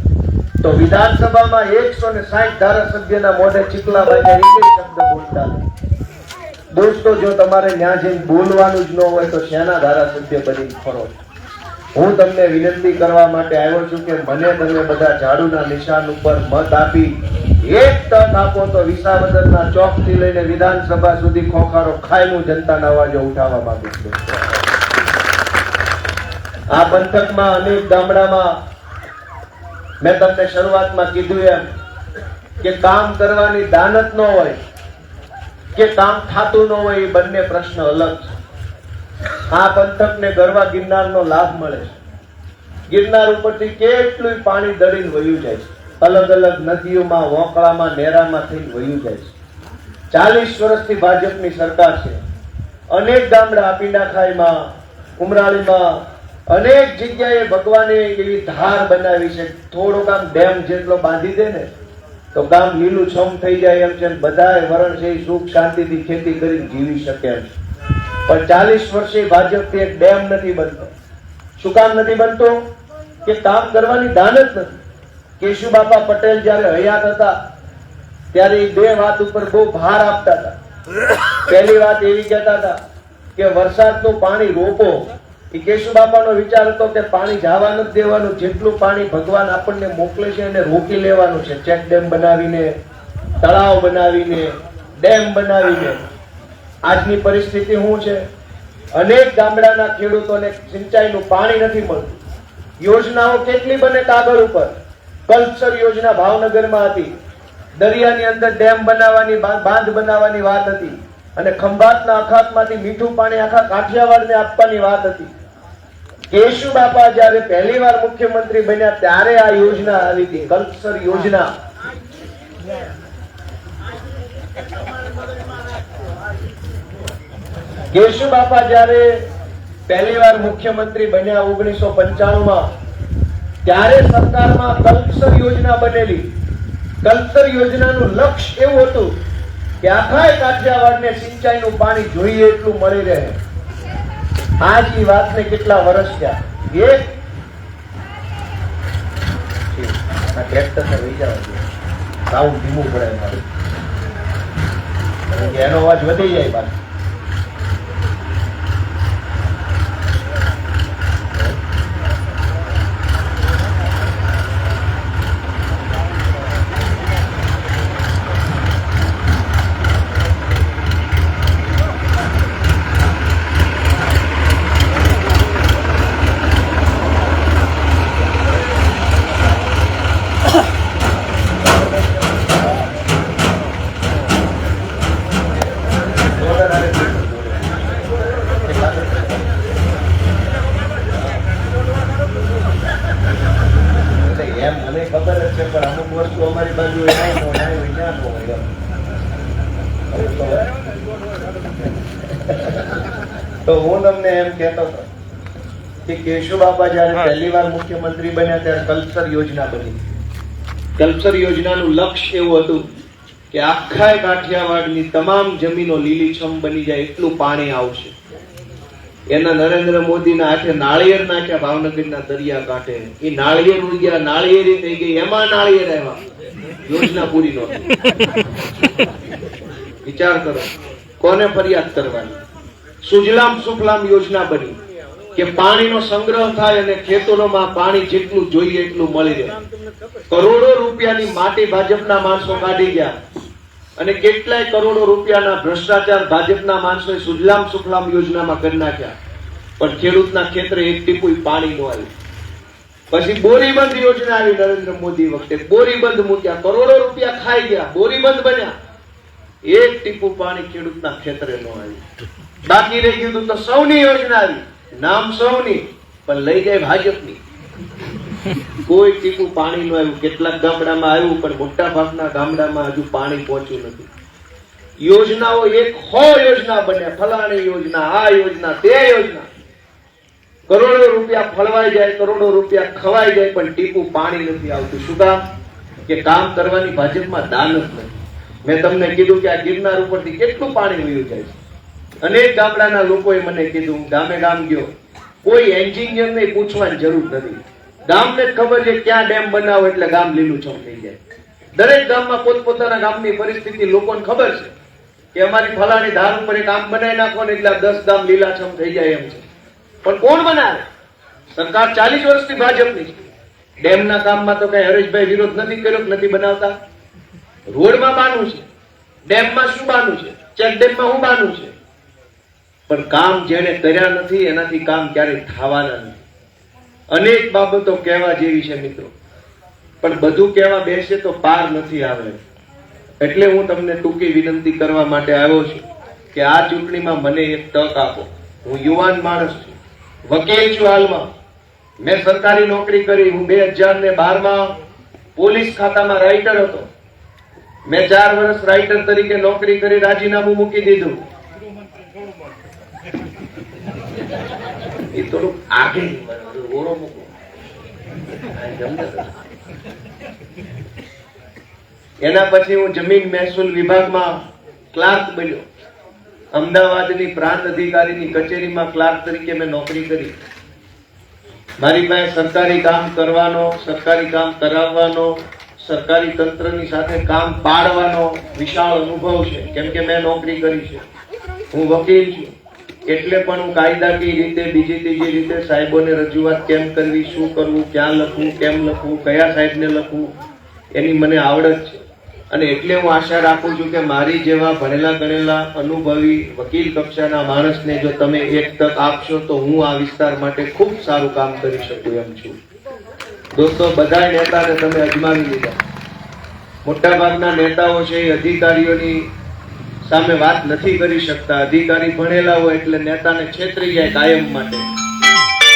તો વિધાનસભામાં 160 ધારાસભ્યના મોઢે ચીકલા બાંધ્યા, એક શબ્દ બોલતા નથી. દોસ્તો, જો તમારે ન્યા જઈને બોલવાનું જ ન હોય તો શેના ધારાસભ્ય બની ફરો? હું તમને વિનંતી કરવા માટે આવ્યો છું કે મને તમે બધા ઝાડુના નિશાન ઉપર મત આપી એક તક આપો તો વિસાવદરના ચોક થી લઈને વિધાનસભા સુધી ખોખારો ખાઈનું જનતાના અવાજો ઉઠાવવા માંગુ છું. આ પંથકમાં અનેક ગામડામાં મેં તમને શરૂઆતમાં કીધું એમ કે કામ કરવાની દાનત ન હોય કે કામ થાતું ન હોય, એ બંને પ્રશ્ન અલગ છે. આ પંથકને ગરવા ગિરનારનો લાભ મળે છે. ગિરનાર ઉપરથી કેટલું પાણી દળીને વયું જાય છે, અલગ અલગ નદીઓમાં, વોકળામાં, નેરામાં થઈને વયું જાય છે. 40 વર્ષથી ભાજપની સરકાર છે. અનેક ગામડા પીંડાખાઈમાં, ઉમરાળીમાં, અનેક જગ્યાએ ભગવાને એવી ધાર બનાવી છે, થોડોક આમ ડેમ જેટલો બાંધી દે ને તો ગામ લીલું છમ થઈ જાય એમ છે. બધાએ વરણ છે સુખ શાંતિથી ખેતી કરીને જીવી શકે એમ છે. પણ 40 વર્ષે ભાજપથી એક ડેમ નથી બનતો. શું કામ નથી બનતો? કે કામ કરવાની દાન જ નથી. કેશુબાપા પટેલ જયારે હયાત હતા ત્યારે એ બે વાત ઉપર બહુ ભાર આપતા હતા. પહેલી વાત એવી કહેતા હતા કે વરસાદનું પાણી રોકો. એ કેશુબાપાનો વિચાર હતો કે પાણી જવા નથી દેવાનું, જેટલું પાણી ભગવાન આપણને મોકલે છે એને રોકી લેવાનું છે. ચેક ડેમ બનાવીને, તળાવ બનાવીને, ડેમ બનાવીને. આજની પરિસ્થિતિ શું છે? અનેક ગામડાના ખેડૂતોને સિંચાઈનું પાણી નથી મળતું. યોજનાઓ કેટલી બને કાગળ ઉપર. કલ્પસર યોજના ભાવનગરમાં હતી, દરિયાની અંદર ડેમ બનાવવાની, બાંધ બનાવવાની વાત હતી, અને ખંભાતના અખાતમાંથી મીઠું પાણી આખા કાઠિયાવાડને આપવાની વાત હતી. કેશુબાપા જયારે પહેલી વાર મુખ્યમંત્રી બન્યા ત્યારે આ યોજના આવી હતી, કલ્પસર યોજના. કેશુબાપા જયારે પહેલી વાર મુખ્યમંત્રી બન્યા 1995માં, ત્યારે સરકારમાં કલ્પસર યોજના બનેલી. કલ્પસર યોજનાનું લક્ષ્ય એવું હતું કે આખા કાઠિયાવાડને સિંચાઈનું પાણી જોઈએ એટલું મળી રહે. આજ એ વાતને કેટલા વર્ષ થયા? એક સાઉન્ડ ધીમું પડે મારું, એનો અવાજ વધી જાય પાછું. તો હું તમને એમ કહેતો હતો કે કેશુબાપા જયારે પહેલી વાર મુખ્યમંત્રી બન્યા ત્યારે કલ્પસર યોજના બની. કલ્પસર યોજનાનું લક્ષ્ય એવું હતું કે આખા કાઠિયાવાડની તમામ જમીનો લીલીછમ બની જાય એટલું પાણી આવશે. એના નરેન્દ્ર મોદીના હાથે નાળિયેર નાખ્યા ભાવનગરના દરિયા કાંઠે. એ નાળિયેર ઉગ્યા, નાળિયેરી થઈ ગઈ, એમાં નાળિયેર આવ્યા, યોજના પૂરી નહોતી. વિચાર કરો, કોને ફરિયાદ કરવાની? સુજલામ સુફલામ યોજના બની કે પાણીનો સંગ્રહ થાય અને ખેતરોમાં પાણી જેટલું જોઈએ એટલું મળી રહે. કરોડો રૂપિયાની માટી ભાજપના માણસો કાઢી ગયા અને કેટલાય કરોડો રૂપિયાના ભ્રષ્ટાચાર ભાજપના માણસોએ સુજલામ સુફલામ યોજનામાં કરી નાખ્યા, પણ ખેડૂતના ખેતરે એક ટીપું પાણી ન આવ્યું. પછી બોરીબંધ યોજના આવી નરેન્દ્ર મોદી વખતે, બોરીબંધ મૂક્યા, કરોડો રૂપિયા ખાઈ ગયા, બોરીબંધ બન્યા, એક ટીપું પાણી ખેડૂતના ખેતરે ન આવ્યું. બાકી રહી ગયું તો સૌની યોજના આવી, નામ સૌની, પણ લઈ જાય ભાજપની. કોઈ ટીપું પાણી નું આવ્યું. કેટલાક ગામડામાં આવ્યું, પણ મોટા ભાગના ગામડામાં હજુ પાણી પહોંચ્યું નથી. યોજનાઓ એક યોજના બન્યા, ફલાણી યોજના, આ યોજના, તે યોજના, કરોડો રૂપિયા ફળવાઈ જાય, કરોડો રૂપિયા ખવાઈ જાય, પણ ટીપું પાણી નથી આવતું. શું કામ? કે કામ કરવાની ભાજપમાં દાન જ નથી. મેં તમને કીધું કે આ ગિરનાર ઉપરથી કેટલું પાણી વયું જાય છે. અનેક ગામડાના લોકોએ મને કીધું, ગામે ગામ ગયો, કોઈ એન્જિનિયરને પૂછવાની જરૂર નથી. ગામને જ ખબર છે ક્યાં ડેમ બનાવો એટલે ગામ લીલુંછમ થઈ જાય. દરેક ગામમાં પોતપોતાના ગામની પરિસ્થિતિ લોકોને ખબર છે કે અમારી ફલાણી ધાર ઉપર એક આમ બનાવી નાખો ને એટલે 10 ગામ લીલાછમ થઈ જાય એમ છે. પણ કોણ બનાવે? સરકાર 40 વર્ષથી ભાજપની છે. ડેમના કામમાં તો કઈ હરેશભાઈ વિરોધ નથી કર્યો, નથી બનાવતા. રોડમાં બાનું છે, ડેમમાં શું બાનું છે, ચેક ડેમમાં શું બાનું છે, પણ કામ જેને કર્યા નથી એનાથી કામ ક્યારેય થવાના નથી. અનેક બાબતો કહેવા જેવી છે મિત્રો, પણ બધું કહેવા બેસે તો પાર નથી આવે. એટલે હું તમને ટૂંકી વિનંતી કરવા માટે આવ્યો છું કે આ ચૂંટણીમાં મને એક તક આપો. હું યુવાન માણસ છું, વકીલ છું હાલમાં, મેં સરકારી નોકરી કરી. હું 2012માં પોલીસ ખાતામાં રાઇટર હતો. મેં 4 વર્ષ રાઇટર તરીકે નોકરી કરી, રાજીનામું મૂકી દીધું. એ થોડુંક આગળ ઓરો મૂકો. એના પછી હું જમીન મહેસૂલ વિભાગમાં ક્લાર્ક બન્યો. અમદાવાદની પ્રાંત અધિકારીની કચેરીમાં ક્લાર્ક તરીકે મેં નોકરી કરી. મારી પાસે સરકારી કામ કરવાનો, સરકારી કામ કરાવવાનો, સરકારી તંત્રની સાથે કામ પાડવાનો વિશાળ અનુભવ છે, કેમ કે મેં નોકરી કરી છે. હું વકીલ છું, એટલે પણ હું કાયદાકીય રીતે, બીજી ત્રીજી રીતે સાહેબોને રજૂઆત કેમ કરવી, શું કરવું, ક્યાં લખવું, કેમ લખવું, કયા સાહેબને લખવું, એની મને આવડત છે. અને એટલે હું આશા રાખું છું કે મારી જેવા ભણેલા ગણેલા અનુભવી વકીલ કક્ષાના માણસને જો તમે એક તક આપશો તો હું આ વિસ્તાર માટે ખૂબ સારું કામ કરી શકું એમ છું. દોસ્તો, બધા નેતાને તમે અજમાવી લીધા. મોટા ભાગના નેતાઓ છે એ અધિકારીઓની સામે વાત નથી કરી શકતા. અધિકારી ભણેલા હોય એટલે નેતાને છેતરી જાય કાયમ માટે,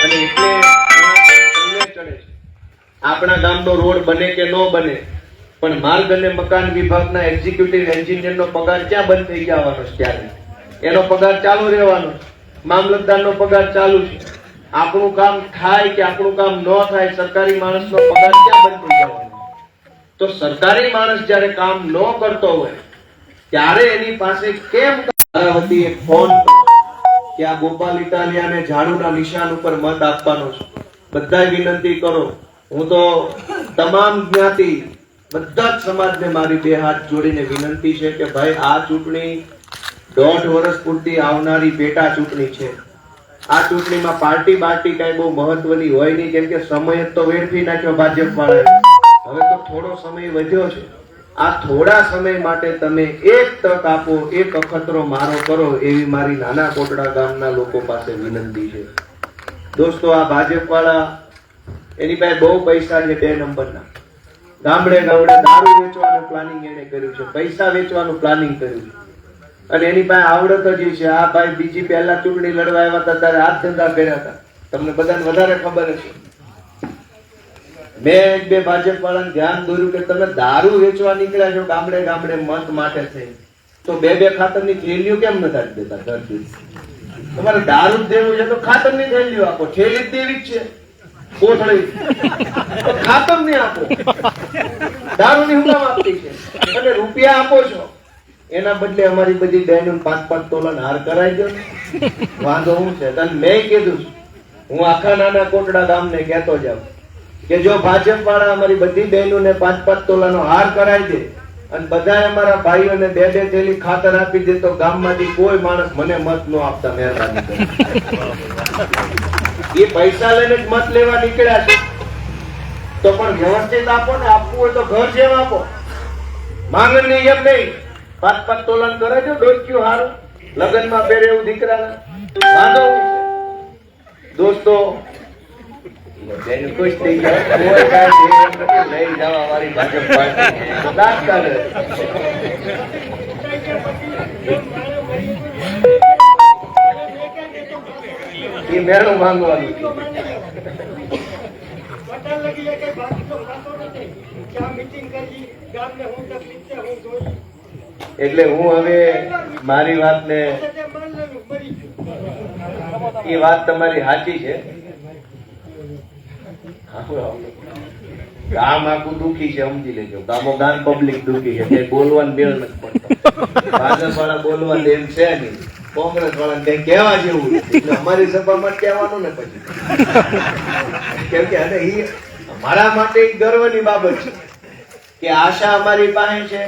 અને એટલે તમને ચડે છે. આપણા ગામનો રોડ બને કે ન બને, પણ માર્ગ અને મકાન વિભાગના એક્ઝિક્યુટિવ એન્જિનિયરનો પગાર ક્યાં બંધ થઈ જવાનો છે? ત્યારે એનો પગાર ચાલુ રહેવાનો, મામલતદારનો પગાર ચાલુ છે. આપણું કામ થાય કે આપણું કામ ન થાય, સરકારી માણસનો પગાર ક્યાં બંધ થઈ જવાનો? તો સરકારી માણસ જ્યારે કામ ન કરતો હોય ત્યારે એની પાસે કેમ વતી એક ફોન કે આ ગોપાલ ઇટાલિયાને ઝાડુના નિશાન ઉપર મત આપવાનો છે. બધાય વિનંતી કરો. હું તો તમામ જ્ઞાતિ, બધા જ સમાજને મારી 2 હાથ જોડીને વિનંતી છે કે ભાઈ આ ચૂંટણી 1.5 વર્ષ પૂરતી આવનારી પેટા ચૂંટણી છે. આ ચૂંટણીમાં પાર્ટી કઈ બહુ મહત્વની હોય નહીં, કેમ કે સમય તો વેડફી નાખ્યો ભાજપ વાળાએ. હવે તો થોડો સમય વધ્યો છે. આ થોડા સમય માટે તમે એક તક આપો, એક અખતરો મારો કરો, એવી મારી નાના કોટડા ગામના લોકો પાસે વિનંતી છે. દોસ્તો, આ ભાજપ વાળા એની પાસે બહુ પૈસા છે, 2 નંબરના. ગામડે દારૂ વેચવાનું પ્લાનિંગ એને કર્યું છે, પૈસા વેચવાનું પ્લાનિંગ કર્યું છે, અને એની પાસે આવડત જ છે. આ ભાઈ બીજી પહેલા ચૂંટણી લડવા આવ્યા હતા ત્યારે આ ધંધા કર્યા હતા. તમને બધાને વધારે ખબર હશે. મેં 1-2 ભાજપ વાળાને ધ્યાન દોર્યું કે તમે દારૂ વેચવા નીકળ્યા છો ગામડે મત માટે થઈ, તો બે ખાતરની થેલીઓ કેમ નથી આપી દેતા ઘરથી? તમારે દારૂ જ દેવું છે તો ખાતરની થેલીઓ આપો, થેલી જ દેવી જ છે, કોથળી તો ખાતર ની આપો, દારૂની હું કામ આપતી છે? અને રૂપિયા આપો છો એના બદલે અમારી બધી બહેનો 5-5 તોલાના હાર કરાવી દો ને. વાંધો શું છે? તને મેં કીધું છે, હું આખા નાના કોટડા ગામને કહેતો જાઉં કે જો ભાજપ વાળા અમારી બધી બહેનોને 5-5 તોલાનો હાર કરાવી દે અને બધા અમારા ભાઈઓને 2-2 થેલી ખાતર આપી દે તો ગામમાંથી કોઈ માણસ મને મત ન આપતા. મહેરબાની કરી એ પૈસા લઈને જ મત લેવા નીકળ્યા છે તો પણ વ્યવસ્થિત આપો ને. આપવું હોય તો ઘર જેમ આપો, માંગણી એમ નહીં. 5-5 તોલાન કરે જો ડોક્યું હારું લગ્નમાં પહેરે એવું દીકરાના. વાંધો શું છે? દોસ્તો ખુશ થઈ જાય, કોઈ કાંઈ લઈ જવા વાળી ભાજપ પાર્ટી દાંત કાઢે. એ મેળો માંગવાનું એટલે હું હવે મારી વાતને, એ વાત તમારી સાચી છે. ગામ આખું દુખી છે, સમજી લેજો. ગામો ગામ પબ્લિક દુખી છે, કે બોલવાનું મેળ નથી પડતો. ભાજપ વાળા બોલવા દે એમ છે નહીં, કોંગ્રેસ વાળા કઈ કહેવા જેવું એટલે અમારી સભામાં કહેવાનું ને પછી. કેમ કે અને એ અમારા માટે એક ગર્વની બાબત છે કે આશા અમારી પાસે છે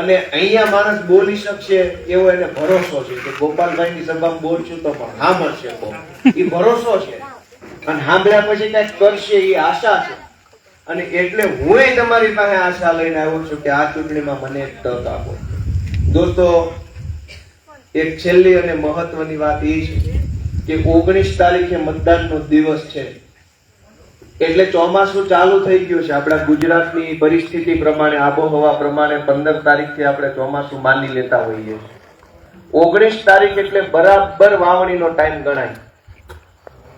અને અહીંયા માણસ બોલી શકશે એવો એને ભરોસો છે કે ગોપાલભાઈની સભામાં બોલશું તો પણ સાંભળશે. એ ભરોસો છે અને સાંભળ્યા પછી કઈક કરશે એ આશા છે. અને એટલે હું તમારી પાસે આશા લઈને આવ્યો છું કે આ ચૂંટણીમાં મને એક તક આપો. દોસ્તો, એક છેલ્લી અને મહત્વની વાત એ છે કે 19 તારીખે મતદાનનો દિવસ છે. એટલે ચોમાસું ચાલુ થઈ ગયું છે. આપણા ગુજરાતની પરિસ્થિતિ પ્રમાણે, આબોહવા પ્રમાણે 15 તારીખથી આપણે ચોમાસું માની લેતા હોઈએ. 19 તારીખ એટલે બરાબર વાવણીનો ટાઈમ ગણાય.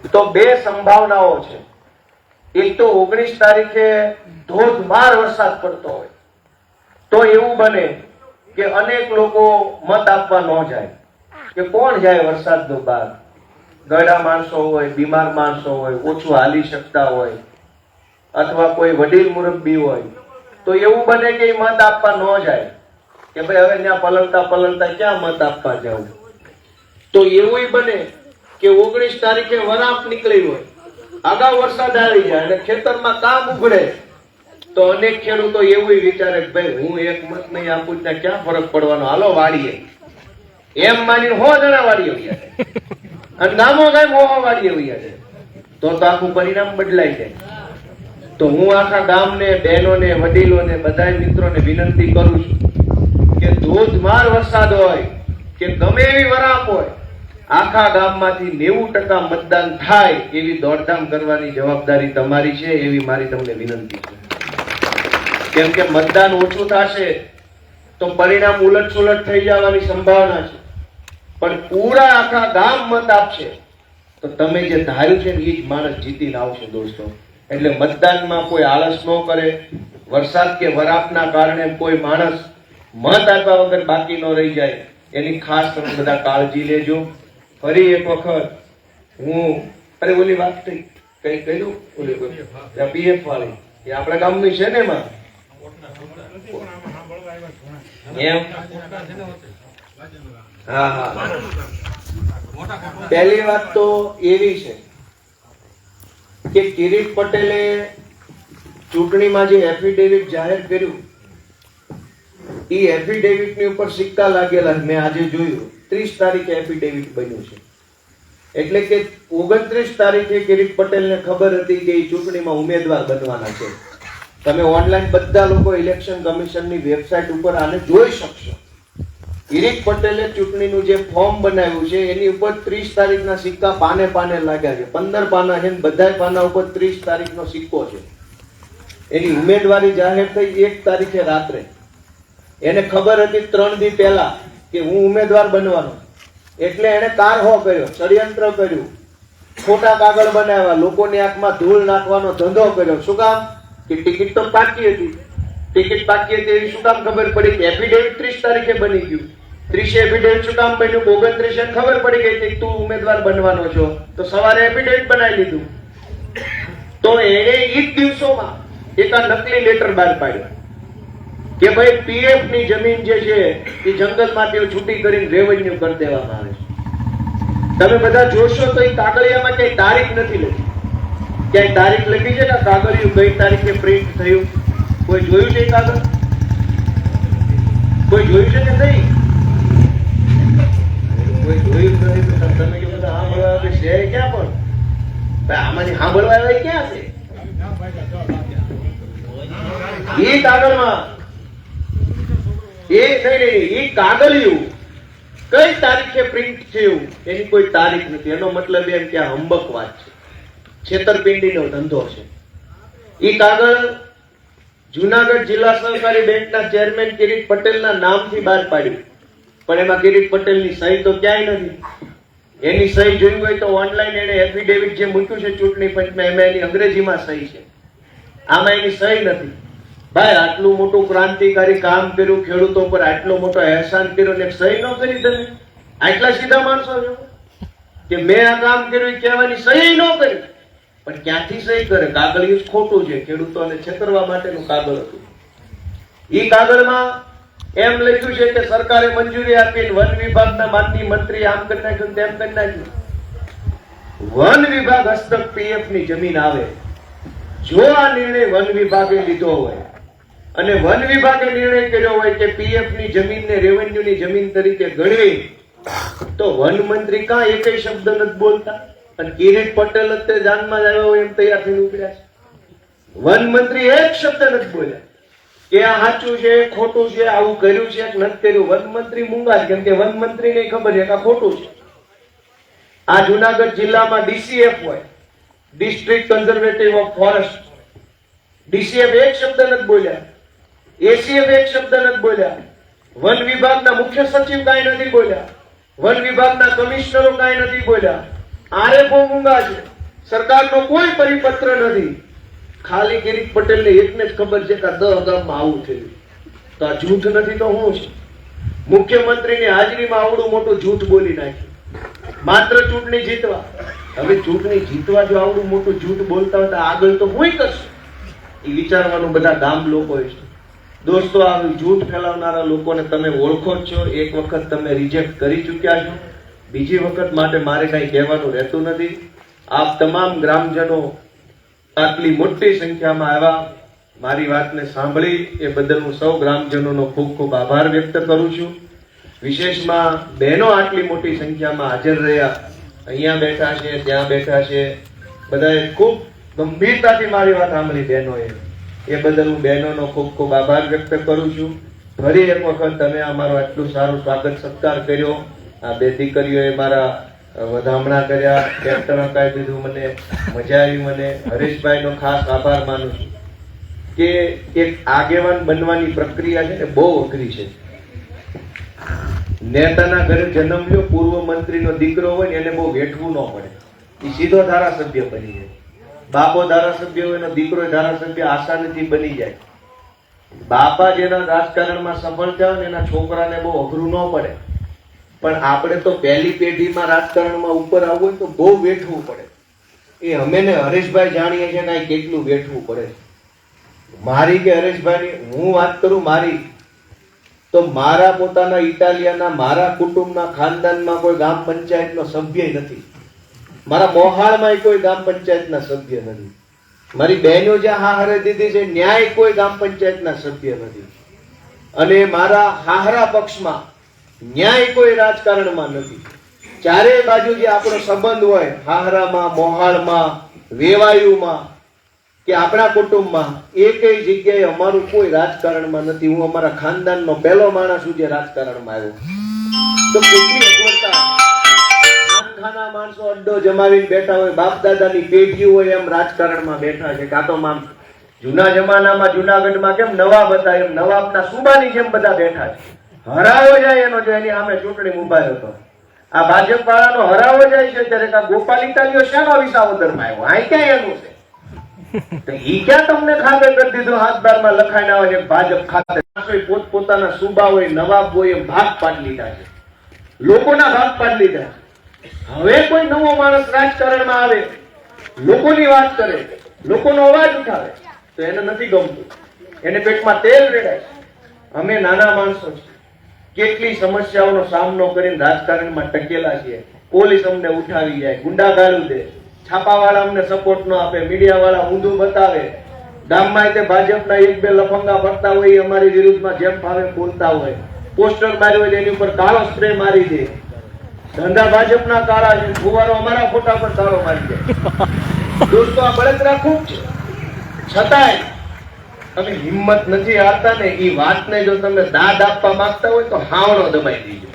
તો બે સંભાવનાઓ છે. એક તો 19 તારીખે ધોધમાર વરસાદ પડતો હોય તો એવું બને કે અનેક લોકો મત આપવા ન જાય. કે કોણ જાય વરસાદનો બહાર? ગયડા માણસો હોય, બીમાર માણસો હોય, ઓછું હાલી શકતા હોય, અથવા કોઈ વડીલ મુરબ્બી હોય, તો એવું બને કે મત આપવા ન જાય કે ભાઈ હવે ત્યાં પલળતા ક્યાં મત આપવા જવું. તો એવું બને કે 19 તારીખે વરાપ નીકળી હોય, આગાઉ વરસાદ આવી જાય અને ખેતરમાં કામ ઉઘડે તો અનેક ખેડૂતો એવું વિચારે કે ભાઈ હું એક મત નહીં આપું ત્યાં ક્યાં ફરક પડવાનો, હાલો વાડીએ. એમ માનીને 100 જણા વાડીએ વયા જાય અને ગામો ગામ 100 વાડીએ વયા જાય તો આખું પરિણામ બદલાઈ જાય. તો હું આખા ગામને, બહેનોને, વડીલોને, બધા મિત્રોને વિનંતી કરું છું કે ધોધમાર વરસાદ હોય કે ગમે એવી વરાપ હોય, આખા ગામમાંથી 90% મતદાન થાય એવી દોડધામ કરવાની જવાબદારી તમારી છે, એવી મારી તમને વિનંતી છે. કેમ કે મતદાન ઓછું થશે તો પરિણામ ઉલટસુલટ થઈ જવાની સંભાવના છે. પણ પૂરા આખા ગામ મત આપશે તો તમે જે ધાર્યું છે ને એ જ માણસ જીતીને આવશે. દોસ્તો, એટલે મતદાનમાં કોઈ આળસ ન કરે. વરસાદ કે વરાપના કારણે કોઈ માણસ મત આપ્યા વગર બાકી ન રહી જાય એની ખાસ તમે બધા કાળજી લેજો. ફરી એક વખત હું ઓલી વાત થઈ કઈ કહ્યું પીએફ વાળી એ આપણા ગામની છે ને એમાં એમ. હા, પહેલી વાત તો એવી છે કે કિરીટ પટેલે ચૂંટણીમાં જે એફિડેવિટ જાહેર કર્યું એ એફિડેવિટ ની ઉપર સિક્કા લાગેલા મેં આજે જોયું. 30 તારીખે એફિડેવિટ બન્યું છે. એટલે કે 29 તારીખે કિરીટ પટેલને ખબર હતી કે એ ચૂંટણીમાં ઉમેદવાર બનવાના છે. તમે ઓનલાઈન બધા લોકો ઇલેક્શન કમિશનની વેબસાઇટ ઉપર આને જોઈ શકશો. કિરીટ પટેલે ચૂંટણીનું જે ફોર્મ બનાવ્યું છે એની ઉપર 30 તારીખના સિક્કા પાને લાગ્યા છે. 15 પાના છે, બધા પાના ઉપર 30 તારીખનો સિક્કો છે. એની ઉમેદવારી જાહેર થઈ 1 તારીખે રાત્રે. એને ખબર હતી 3 દી પહેલા કે હું ઉમેદવાર બનવાનો, એટલે એને કારહો કર્યો, ષડયંત્ર કર્યું, ખોટા કાગળ બનાવ્યા, લોકોની આંખમાં ધૂળ નાખવાનો ધંધો કર્યો. શું કામ? કે ટિકિટ તો પાકી હતી ટિકિટ બાકી હતી એવી શું કામ ખબર પડી કે એફિડેવિટ 30 તારીખે બની ગયું? 30 એફિડેવિટ શું કામ બન્યું? 29 ખબર પડી ગઈ કે તું ઉમેદવાર બનવાનો છો, તો સવારે એફિડેવિટ બનાવી લીધું. તો એને ઈ જ દિવસોમાં એક આ નકલી લેટર બહાર પાડ્યો કે ભાઈ પીએફ ની જમીન જે છે એ જંગલમાંથી છૂટી કરીને રેવન્યુ કરી દેવામાં આવે છે. તમે બધા જોશો તો એ કાગળિયામાં ક્યાંય તારીખ નથી લખી. ક્યાંય તારીખ લખી છે કે કાગળિયું કઈ તારીખે પ્રિન્ટ થયું? કોઈ જોયું છે કાગળ? કોઈ જોયું છે કે નહીં? કોઈ જોયું નથી તો તમે જો બધા સાંભળવા આવે છે ક્યાં? પણ આમાંથી સાંભળવા આવે ક્યાં છે? એ કાગળમાં એ કાગળિયું કઈ તારીખે પ્રિન્ટ થયું એની કોઈ તારીખ નથી. એનો મતલબ એમ કે આ હંબક વાત છે, છેતરપિંડીનો ધંધો છે. એ કાગળ જુનાગઢ જિલ્લા સહકારી બેંકના ચેરમેન કિરીટ પટેલના નામથી બહાર પાડ્યું, પણ એમાં કિરીટ પટેલની સહી તો ક્યાંય નથી. એની સહી જોઈ હોય તો ઓનલાઈન એને એફિડેવિટ જે મૂક્યું છે ચૂંટણી પંચમાં એમાં એની અંગ્રેજીમાં સહી છે, આમાં એની સહી નથી. ભાઈ આટલું મોટું ક્રાંતિકારી કામ કર્યું, ખેડૂતો પર આટલો મોટો અહેસાન કર્યો ને સહી ન કરી? તમે આટલા સીધા માણસો છો કે મેં આ કામ કર્યું કહેવાની સહી ન કરી? પણ ક્યાંથી સહી કરે? કાગળિયું જ ખોટું છે, ખેડૂતોને છેતરવા માટેનું કાગળ હતું. ઈ કાગળમાં એમ લખ્યું છે કે સરકારે મંજૂરી આપી, વન વિભાગના માનનીય મંત્રી આમ કરી નાખ્યું તેમ કરી નાખ્યું. વન વિભાગ હસ્તક પીએફ ની જમીન આવે. જો આ નિર્ણય વન વિભાગે લીધો હોય અને વન વિભાગે નિર્ણય કર્યો હોય કે પીએફ ની જમીનને રેવન્યુ ની જમીન તરીકે ગણવી, તો વન મંત્રી કાં એકેય શબ્દ નથી બોલતા? અને કિરીટ પટેલ અત્યારે જાનમાં જ આવ્યો હોય એમ તૈયાર થઈને ઉપડ્યા છે. વન મંત્રી એક શબ્દ નથી બોલ્યા કે આ સાચું છે, ખોટું છે, આવું કર્યું છે કે નથી કર્યું. વન મંત્રી મૂંગા જ, કેમ કે વન મંત્રીને ખબર છે કે આ ખોટું છે. આ જુનાગઢ જિલ્લામાં ડીસીએફ હોય, district conservative of forest, DCF એક શબ્દ નથી બોલ્યા, એસીએફ એક શબ્દ નથી બોલ્યા, વન વિભાગના મુખ્ય સચિવ કાંઈ નથી બોલ્યા, વન વિભાગના કમિશનરો કાંઈ નથી બોલ્યા. આરએફઓ મૂંગા છે, સરકારનો કોઈ પરિપત્ર નથી. ખાલી કિરીટ પટેલને એકને જ ખબર છે કે 10 ગામમાં આવું થયું. તો આ જૂઠ નથી તો શું છે? મુખ્યમંત્રીની હાજરીમાં આવડું મોટું જૂઠ બોલી નાખ્યું માત્ર ચૂંટણી જીતવા. હવે ચૂંટણી જીતવા જો આવડું મોટું જૂઠ બોલતા હોય તો આગળ તો હું કરશે એ વિચારવાનું બધા ગામ લોકો છે. દોસ્તો, આ જૂઠ ફેલાવનારા લોકોને તમે ઓળખો જ છો. એક વખત તમે રિજેક્ટ કરી ચૂક્યા છો, બીજી વખત માટે મારે કઈ કહેવાનું રહેતું નથી. આપ તમામ ગ્રામજનો આટલી મોટી સંખ્યામાં આવ્યા, મારી વાતને સાંભળી એ બદલ હું સૌ ગ્રામજનોનો ખૂબ ખૂબ આભાર વ્યક્ત કરું છું. વિશેષમાં બહેનો આટલી મોટી સંખ્યામાં હાજર રહ્યા, અહીંયા બેઠા છે, ત્યાં બેઠા છે, બધાએ ખૂબ ગંભીરતાથી મારી વાત સાંભળી બહેનોએ. એ બદલ હું બહેનોનો ખૂબ ખૂબ આભાર વ્યક્ત કરું છું. ફરી એક વખત તમે અમારો આટલું સારું સ્વાગત સત્કાર કર્યો. આ બે દીકરીઓએ મારા વધામણા કર્યા, કેપ્ટન અપાઈ દીધું, મને મજા આવી. મને હરેશભાઈનો ખાસ આભાર માનું છું કે એક આગેવાન બનવાની પ્રક્રિયા છે ને બહુ અઘરી છે. નેતાના ઘરે જન્મ લ્યો, પૂર્વ મંત્રીનો દીકરો હોય ને એને બહુ વેઠવું ન પડે, એ સીધો ધારાસભ્ય બની જાય. બાપો ધારાસભ્ય હોય ને દીકરો ધારાસભ્ય આસાનીથી બની જાય. બાપા જેના રાજકારણમાં સફળ થયા ને એના છોકરાને બહુ અઘરું ન પડે. પણ આપણે તો પહેલી પેઢીમાં રાજકારણમાં ઉપર આવવું હોય તો બહુ વેઠવું પડે. એ અમે ને હરેશભાઈ જાણીએ છીએ ને કેટલું વેઠવું પડે. મારી કે હરેશભાઈની હું વાત કરું, મારી તો મારા પોતાના ઇટાલિયાના મારા કુટુંબના ખાનદાનમાં કોઈ ગામ પંચાયતનો સભ્ય નથી. મારા મોહાળમાં કોઈ ગામ પંચાયતના સભ્ય નથી. મારી બહેનો જ્યાં હાહરે દીધી છે ન્યાય કોઈ ગામ પંચાયતના સભ્ય નથી. અને મારા હાહરા પક્ષમાં ન્યાય કોઈ રાજકારણમાં નથી. ચારે બાજુ જે આપણો સંબંધ હોય, હાહરામાં, મોહાળમાં, વેવાયુમાં કે આપણા કુટુંબમાં, એકેય જગ્યાએ અમારું કોઈ રાજકારણમાં નથી. હું અમારા ખાનદાનનો પહેલો માણસ છું જે રાજકારણમાં આવ્યો. તો કેટલી અગવડતા! ખાના માણસો અડ્ડો જમાવીને બેઠા હોય, બાપ દાદાની પેઢીઓ હોય એમ રાજકારણમાં બેઠા છે. કાં તો જૂના જમાનામાં જુનાગઢમાં કેમ નવાબ હતા એમ નવાબના સુબાની જેમ બધા બેઠા છે. હરાવો જાય એનો જો એની સામે ચૂંટણી ઉભા હતો. આ ભાજપ વાળાનો હરાવો જાય છે ત્યારે ગોપાલ ઇટાલિયો શાનો વિસાવદરમાં આવ્યો? આ ક્યાં એનું છે? તો ઈ ક્યાં તમને ખાતે કરી દીધું? હાથ બારમાં લખાઈને આવે છે ભાજપ ખાતે. પોતપોતાના સુબા હોય, નવાબ હોય, એ ભાગ પાડી લીધા છે, લોકોના ભાગ પાડી લીધા. હવે કોઈ નવો માણસ રાજકારણમાં આવે, લોકોની વાત કરે, લોકોનો અવાજ ઉઠાવે, તો એને નથી ગમતું, એને પેટમાં તેલ રેડાય. અમે નાના માણસો છીએ, કેટલી સમસ્યાઓનો સામનો કરીને રાજકારણમાં ટકેલા છીએ. પોલીસ અમને ઉઠાવી જાય, ગુંડાગાળું દે, છાપાવાળા અમને સપોર્ટ ન આપે, મીડિયાવાળા ઊંધું બતાવે, ગામમાં તે ભાજપના એક બે લફંગા ફરતા હોય એ અમારી વિરુદ્ધમાં જેમ ફાવે બોલતા હોય, પોસ્ટર માર્યું હોય એની ઉપર કાળો સ્પ્રે મારી દે, ધંધા ભાજપના કાળા છે, ફુવારો અમારા ફોટા પર કાળો મારી દે. દોસ્તો, આ બળતરા ખૂબ છે. છતાંય તમે હિંમત નથી હારતા ને. એ વાતને જો તમે દાદ આપવા માંગતા હોય તો હાવણો દબાઈ દીજો.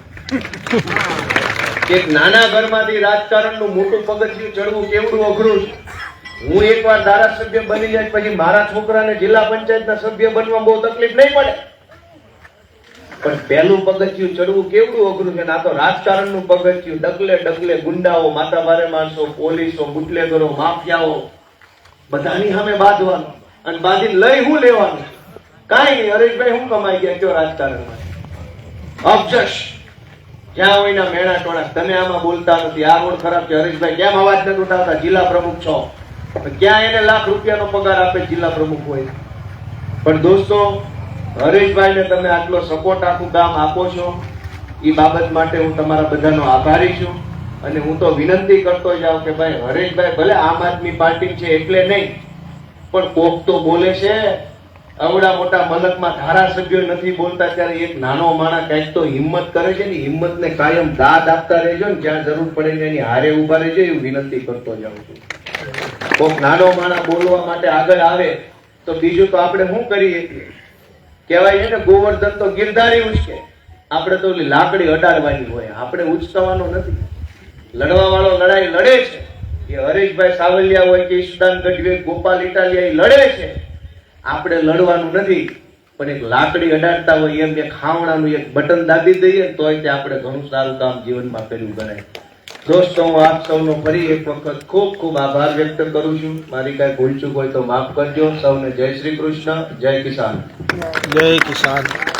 એક નાના ઘરમાંથી રાજકારણનું મોટું પગથિયું ચડવું કેવડું અઘરું છે. હું એકવાર ધારાસભ્ય બની જાય પછી મારા છોકરાને જિલ્લા પંચાયતના સભ્ય બનવા બહુ તકલીફ નહીં પડે, પણ પહેલું પગથિયું ચડવું કેવડું અઘરું છે. આ તો રાજકારણનું પગથિયું. ડગલે ડગલે ગુંડાઓ, માથાભારે માણસો, પોલીસો, બુટલેગરો, માફિયાઓ, બધાની સામે બાંધવાનું. અને બાંધી લઈ હું લેવાનું? કાંઈ નહીં. હરેશભાઈ હું કમાઈ ગયા કયો રાજકારણમાં? અબજશ જ્યાં હોય ના મેણા ટોણા. તમે આમાં બોલતા નથી, આ રોડ ખરાબ છે. હરેશભાઈ કેમ અવાજ નથી ઉઠાવતા? જિલ્લા પ્રમુખ છો, ક્યાં એને લાખ રૂપિયાનો પગાર આપે જિલ્લા પ્રમુખ હોય? પણ દોસ્તો, હરેશભાઈને તમે આટલો સપોર્ટ આખું ગામ આપો છો, એ બાબત માટે હું તમારા બધાનો આભારી છું. અને હું તો વિનંતી કરતો જાઉં કે ભાઈ, હરેશભાઈ ભલે આમ આદમી પાર્ટી છે એટલે નહીં, પણ કોક તો બોલે છે. અવડા મોટા મલકમાં ધારાસભ્યો નથી બોલતા, ત્યારે એક નાનો માણસ કઈક તો હિંમત કરે છે ને. હિંમતને કાયમ દાદ આપતા રહેજો ને, જ્યાં જરૂર પડે ને એની હારે ઉભા રહેજો, એવું વિનંતી કરતો જાઉં છું. કોક નાનો માણસ બોલવા માટે આગળ આવે તો બીજું તો આપણે શું કરીએ? કહેવાય છે ને, ગોવર્ધન તો ગિરધારી ઉચકે, આપણે તો ઓલી લાકડી અડાડવાની હોય, આપણે ઉચકવાનો નથી. લડવા વાળો લડાઈ લડે છે. એ હરેશભાઈ સાવલિયા હોય કે ઈશુદાન ગઢવી, ગોપાલ ઇટાલિયા, એ લડે છે. આપણે લડવાનું નથી, પણ એક લાકડી અડાડતા હોય એમ એક ખાવણાનું એક બટન દાબી દઈએ તોય તે આપણે ઘણું સારું કામ જીવનમાં કર્યું ગણાય. દોસ્તો, હું આપ સૌનો ફરી એક વખત ખૂબ ખૂબ આભાર વ્યક્ત કરું છું. મારી કાંઈ ભૂલ ચૂક હોય તો માફ કરજો. સૌને જય શ્રી કૃષ્ણ, જય કિસાન. જય કિસાન.